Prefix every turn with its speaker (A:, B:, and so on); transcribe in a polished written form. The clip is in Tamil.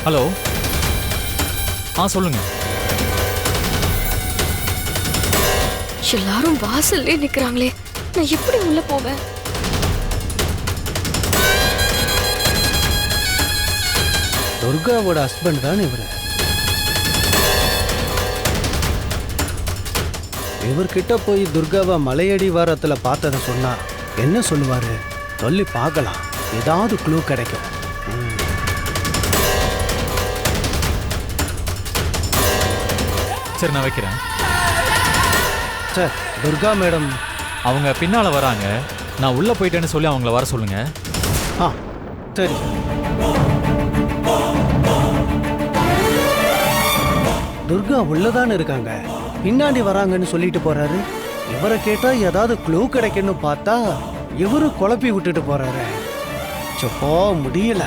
A: ஹலோ. சொல்லுங்க.
B: எல்லாரும் வாசல்லே நிக்கிறாங்களே, நான் எப்படி உள்ள போவேன்?
C: துர்காவோட ஹஸ்பண்ட் தான் இவரு. இவர்கிட்ட போய் துர்காவை மலையடி வாரத்துல பார்த்ததை சொன்னா என்ன சொல்லுவாரு? சொல்லி பார்க்கலாம், ஏதாவது க்ளூ கிடைக்கும்.
A: சரி, நான் வைக்கிறேன்.
C: சார், துர்கா மேடம்
A: அவங்க பின்னால வராங்க. நான் உள்ள போயிட்டேன்னு சொல்லி அவங்கள வர சொல்லுங்க.
C: சரி. துர்கா உள்ளதானே இருக்காங்க, பின்னாடி வராங்கன்னு சொல்லிட்டு போறாரு. இவரை கேட்டா ஏதாவது க்ளூ கிடைக்குன்னு பார்த்தா இவரு குழப்பி விட்டுட்டு போறாரு. முடியல.